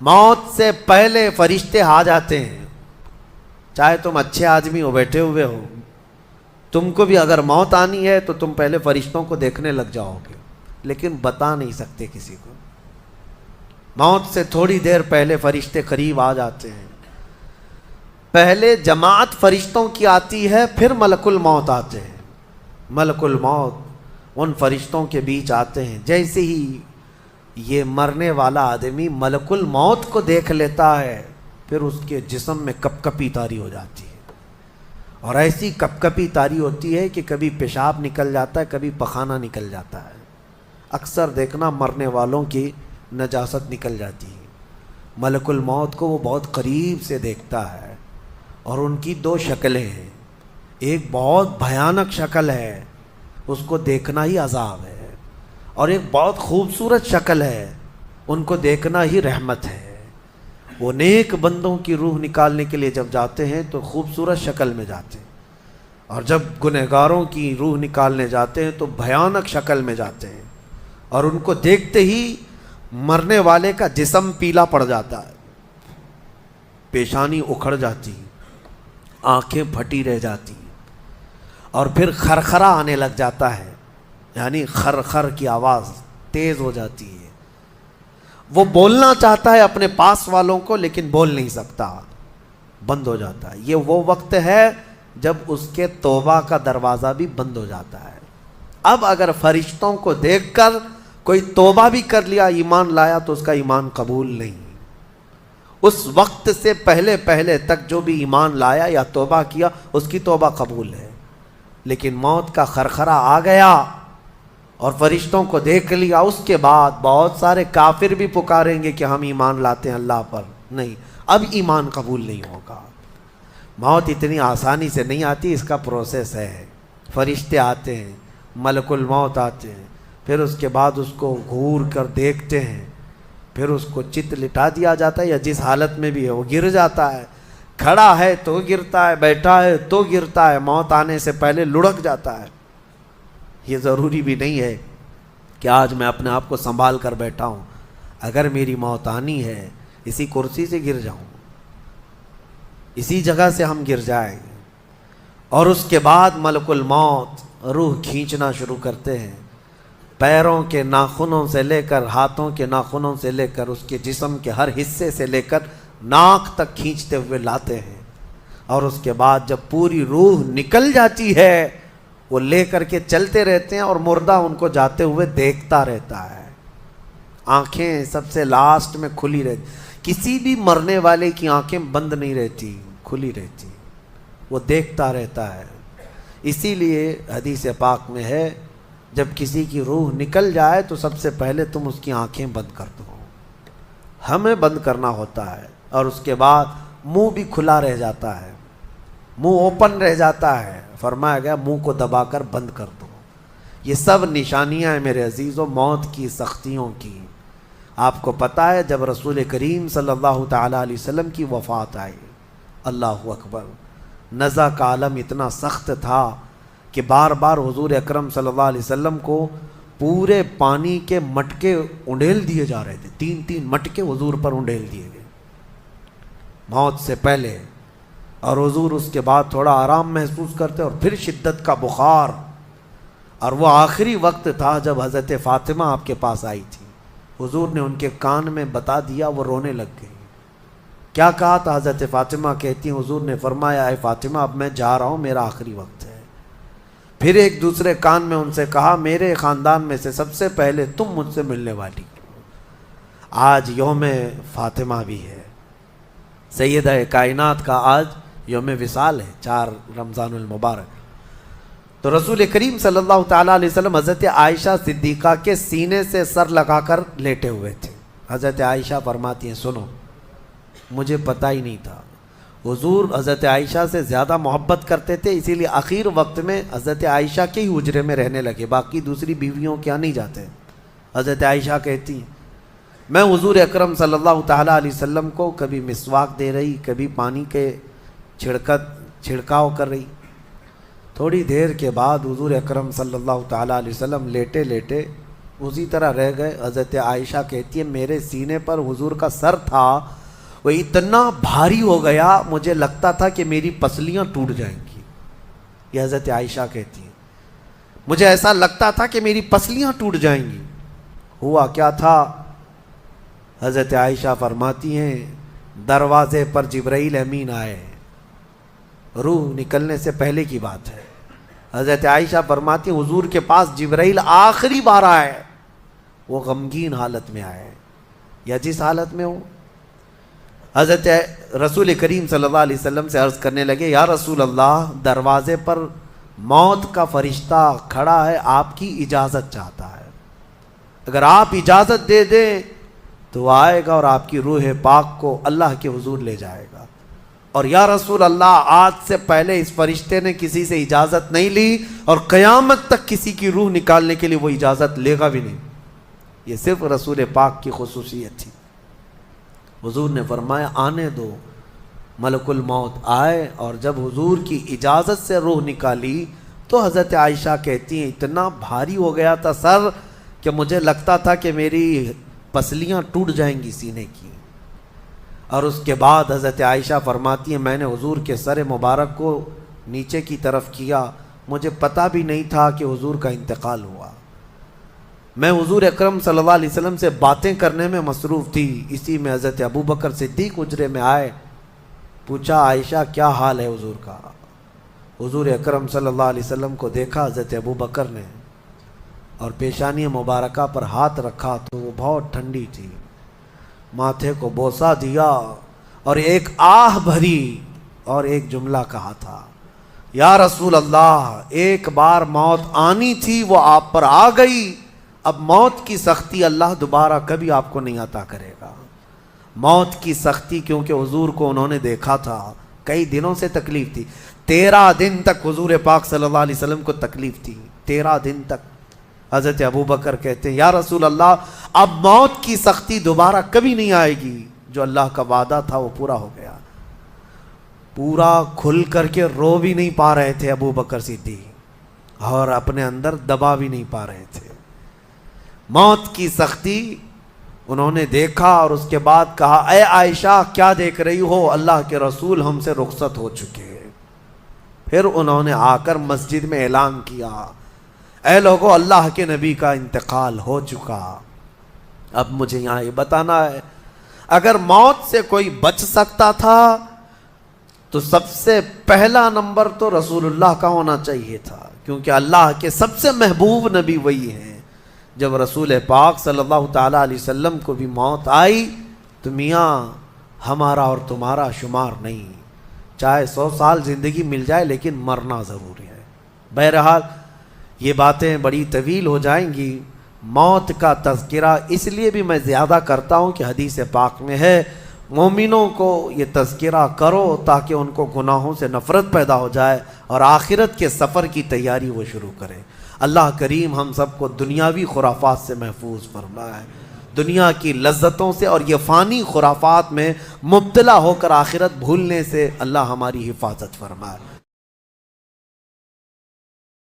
موت سے پہلے فرشتے آ جاتے ہیں. چاہے تم اچھے آدمی ہو، بیٹھے ہوئے ہو، تم کو بھی اگر موت آنی ہے تو تم پہلے فرشتوں کو دیکھنے لگ جاؤ گے، لیکن بتا نہیں سکتے کسی کو. موت سے تھوڑی دیر پہلے فرشتے قریب آ جاتے ہیں. پہلے جماعت فرشتوں کی آتی ہے، پھر ملک الموت آتے ہیں. ملک الموت ان فرشتوں کے بیچ آتے ہیں. جیسے ہی یہ مرنے والا آدمی ملک الموت کو دیکھ لیتا ہے، پھر اس کے جسم میں کپ کپی طاری ہو جاتی ہے. اور ایسی کپ کپی طاری ہوتی ہے کہ کبھی پیشاب نکل جاتا ہے، کبھی پخانہ نکل جاتا ہے. اکثر دیکھنا مرنے والوں کی نجاست نکل جاتی ہے. ملک الموت کو وہ بہت قریب سے دیکھتا ہے، اور ان کی دو شکلیں ہیں. ایک بہت بھیانک شکل ہے، اس کو دیکھنا ہی عذاب ہے، اور ایک بہت خوبصورت شکل ہے، ان کو دیکھنا ہی رحمت ہے. وہ نیک بندوں کی روح نکالنے کے لیے جب جاتے ہیں تو خوبصورت شکل میں جاتے ہیں، اور جب گنہگاروں کی روح نکالنے جاتے ہیں تو بھیانک شکل میں جاتے ہیں. اور ان کو دیکھتے ہی مرنے والے کا جسم پیلا پڑ جاتا ہے، پیشانی اکھڑ جاتی، آنکھیں پھٹی رہ جاتی، اور پھر خرخرا آنے لگ جاتا ہے، یعنی خر کی آواز تیز ہو جاتی ہے. وہ بولنا چاہتا ہے اپنے پاس والوں کو، لیکن بول نہیں سکتا، بند ہو جاتا ہے. یہ وہ وقت ہے جب اس کے توبہ کا دروازہ بھی بند ہو جاتا ہے. اب اگر فرشتوں کو دیکھ کر کوئی توبہ بھی کر لیا، ایمان لایا، تو اس کا ایمان قبول نہیں. اس وقت سے پہلے تک جو بھی ایمان لایا یا توبہ کیا، اس کی توبہ قبول ہے. لیکن موت کا خرخرا آ گیا اور فرشتوں کو دیکھ لیا، اس کے بعد بہت سارے کافر بھی پکاریں گے کہ ہم ایمان لاتے ہیں اللہ پر. نہیں، اب ایمان قبول نہیں ہوگا. موت اتنی آسانی سے نہیں آتی، اس کا پروسیس ہے. فرشتے آتے ہیں، ملک الموت آتے ہیں، پھر اس کے بعد اس کو گھور کر دیکھتے ہیں، پھر اس کو چت لٹا دیا جاتا ہے، یا جس حالت میں بھی ہے وہ گر جاتا ہے. کھڑا ہے تو گرتا ہے، بیٹھا ہے تو گرتا ہے، موت آنے سے پہلے لڑک جاتا ہے. یہ ضروری بھی نہیں ہے کہ آج میں اپنے آپ کو سنبھال کر بیٹھا ہوں. اگر میری موت آنی ہے، اسی کرسی سے گر جاؤں، اسی جگہ سے ہم گر جائیں گے. اور اس کے بعد ملک الموت روح کھینچنا شروع کرتے ہیں. پیروں کے ناخنوں سے لے کر، ہاتھوں کے ناخنوں سے لے کر، اس کے جسم کے ہر حصے سے لے کر ناک تک کھینچتے ہوئے لاتے ہیں. اور اس کے بعد جب پوری روح نکل جاتی ہے، وہ لے کر کے چلتے رہتے ہیں، اور مردہ ان کو جاتے ہوئے دیکھتا رہتا ہے. آنکھیں سب سے لاسٹ میں کھلی رہتی. کسی بھی مرنے والے کی آنکھیں بند نہیں رہتی، کھلی رہتی، وہ دیکھتا رہتا ہے. اسی لیے حدیث پاک میں ہے، جب کسی کی روح نکل جائے تو سب سے پہلے تم اس کی آنکھیں بند کر دو. ہمیں بند کرنا ہوتا ہے، اور اس کے بعد منہ بھی کھلا رہ جاتا ہے، منہ اوپن رہ جاتا ہے. فرمایا گیا منہ کو دبا کر بند کر دو. یہ سب نشانیاں ہیں میرے عزیزوں موت کی سختیوں کی. آپ کو پتہ ہے جب رسول کریم صلی اللہ تعالیٰ علیہ وسلم کی وفات آئی، اللہ اکبر، نزع کا عالم اتنا سخت تھا کہ بار بار حضور اکرم صلی اللہ علیہ وسلم کو پورے پانی کے مٹکے انڈیل دیے جا رہے تھے. 3 مٹکے حضور پر انڈیل دیے گئے موت سے پہلے. اور حضور اس کے بعد تھوڑا آرام محسوس کرتے، اور پھر شدت کا بخار. اور وہ آخری وقت تھا جب حضرت فاطمہ آپ کے پاس آئی تھی. حضور نے ان کے کان میں بتا دیا، وہ رونے لگ گئی. کیا کہا تھا؟ حضرت فاطمہ کہتی ہیں حضور نے فرمایا، اے فاطمہ اب میں جا رہا ہوں، میرا آخری وقت ہے. پھر ایک دوسرے کان میں ان سے کہا، میرے خاندان میں سے سب سے پہلے تم مجھ سے ملنے والی. آج یوم فاطمہ بھی ہے، سیدہ کائنات کا آج یوم وصال ہے، 4 رمضان المبارک. تو رسول کریم صلی اللہ تعالیٰ علیہ وسلم حضرت عائشہ صدیقہ کے سینے سے سر لگا کر لیٹے ہوئے تھے. حضرت عائشہ فرماتی ہیں سنو، مجھے پتہ ہی نہیں تھا. حضور حضرت عائشہ سے زیادہ محبت کرتے تھے، اسی لیے آخر وقت میں حضرت عائشہ کے ہی حجرے میں رہنے لگے، باقی دوسری بیویوں کیا نہیں جاتے. حضرت عائشہ کہتی ہیں میں حضور اکرم صلی اللہ تعالیٰ علیہ وسلم کو کبھی مسواک دے رہی، کبھی پانی کے چھڑکاؤ کر رہی. تھوڑی دیر کے بعد حضور اکرم صلی اللہ تعالیٰ علیہ وسلم لیٹے لیٹے اسی طرح رہ گئے۔ حضرت عائشہ کہتی ہے میرے سینے پر حضور کا سر تھا، وہ اتنا بھاری ہو گیا مجھے لگتا تھا کہ میری پسلیاں ٹوٹ جائیں گی۔ یہ حضرت عائشہ کہتی ہیں مجھے ایسا لگتا تھا کہ میری پسلیاں ٹوٹ جائیں گی۔ ہوا کیا تھا؟ حضرت عائشہ فرماتی ہیں دروازے پر جبرائیل امین آئے، روح نکلنے سے پہلے کی بات ہے۔ حضرت عائشہ فرماتی ہیں حضور کے پاس جبرائیل آخری بار آئے، وہ غمگین حالت میں آئے یا جس حالت میں ہو۔ حضرت رسول کریم صلی اللہ علیہ وسلم سے عرض کرنے لگے یا رسول اللہ، دروازے پر موت کا فرشتہ کھڑا ہے، آپ کی اجازت چاہتا ہے، اگر آپ اجازت دے دیں تو وہ آئے گا اور آپ کی روح پاک کو اللہ کے حضور لے جائے گا۔ اور یا رسول اللہ، آج سے پہلے اس فرشتے نے کسی سے اجازت نہیں لی اور قیامت تک کسی کی روح نکالنے کے لیے وہ اجازت لے گا بھی نہیں۔ یہ صرف رسول پاک کی خصوصیت تھی۔ حضور نے فرمایا آنے دو۔ ملک الموت آئے اور جب حضور کی اجازت سے روح نکالی تو حضرت عائشہ کہتی ہیں اتنا بھاری ہو گیا تھا سر کہ مجھے لگتا تھا کہ میری پسلیاں ٹوٹ جائیں گی سینے کی۔ اور اس کے بعد حضرت عائشہ فرماتی ہیں میں نے حضور کے سر مبارک کو نیچے کی طرف کیا، مجھے پتہ بھی نہیں تھا کہ حضور کا انتقال ہوا۔ میں حضور اکرم صلی اللہ علیہ وسلم سے باتیں کرنے میں مصروف تھی، اسی میں حضرت ابوبکر صدیق حجرے میں آئے، پوچھا عائشہ کیا حال ہے حضور کا؟ حضور اکرم صلی اللہ علیہ وسلم کو دیکھا حضرت ابوبکر نے اور پیشانی مبارکہ پر ہاتھ رکھا تو وہ بہت ٹھنڈی تھی، ماتھے کو بوسہ دیا اور ایک آہ بھری اور ایک جملہ کہا تھا یا رسول اللہ، ایک بار موت آنی تھی وہ آپ پر آ گئی، اب موت کی سختی اللہ دوبارہ کبھی آپ کو نہیں عطا کرے گا۔ موت کی سختی کیونکہ حضور کو انہوں نے دیکھا تھا، کئی دنوں سے تکلیف تھی، 13 دن تک حضور پاک صلی اللہ علیہ وسلم کو تکلیف تھی، 13 دن تک۔ حضرت ابوبکر کہتے ہیں یا رسول اللہ، اب موت کی سختی دوبارہ کبھی نہیں آئے گی، جو اللہ کا وعدہ تھا وہ پورا ہو گیا۔ پورا کھل کر کے رو بھی نہیں پا رہے تھے ابوبکر صدیق اور اپنے اندر دبا بھی نہیں پا رہے تھے۔ موت کی سختی انہوں نے دیکھا اور اس کے بعد کہا اے عائشہ کیا دیکھ رہی ہو، اللہ کے رسول ہم سے رخصت ہو چکے۔ پھر انہوں نے آ کر مسجد میں اعلان کیا اے لوگو، اللہ کے نبی کا انتقال ہو چکا۔ اب مجھے یہاں یہ بتانا ہے اگر موت سے کوئی بچ سکتا تھا تو سب سے پہلا نمبر تو رسول اللہ کا ہونا چاہیے تھا، کیونکہ اللہ کے سب سے محبوب نبی وہی ہیں۔ جب رسول پاک صلی اللہ تعالیٰ علیہ وسلم کو بھی موت آئی تو میاں ہمارا اور تمہارا شمار نہیں، چاہے 100 سال زندگی مل جائے لیکن مرنا ضروری ہے۔ بہرحال یہ باتیں بڑی طویل ہو جائیں گی۔ موت کا تذکرہ اس لیے بھی میں زیادہ کرتا ہوں کہ حدیث پاک میں ہے مومنوں کو یہ تذکرہ کرو تاکہ ان کو گناہوں سے نفرت پیدا ہو جائے اور آخرت کے سفر کی تیاری وہ شروع کریں۔ اللہ کریم ہم سب کو دنیاوی خرافات سے محفوظ فرمائے، دنیا کی لذتوں سے اور یہ فانی خرافات میں مبتلا ہو کر آخرت بھولنے سے اللہ ہماری حفاظت فرمائے۔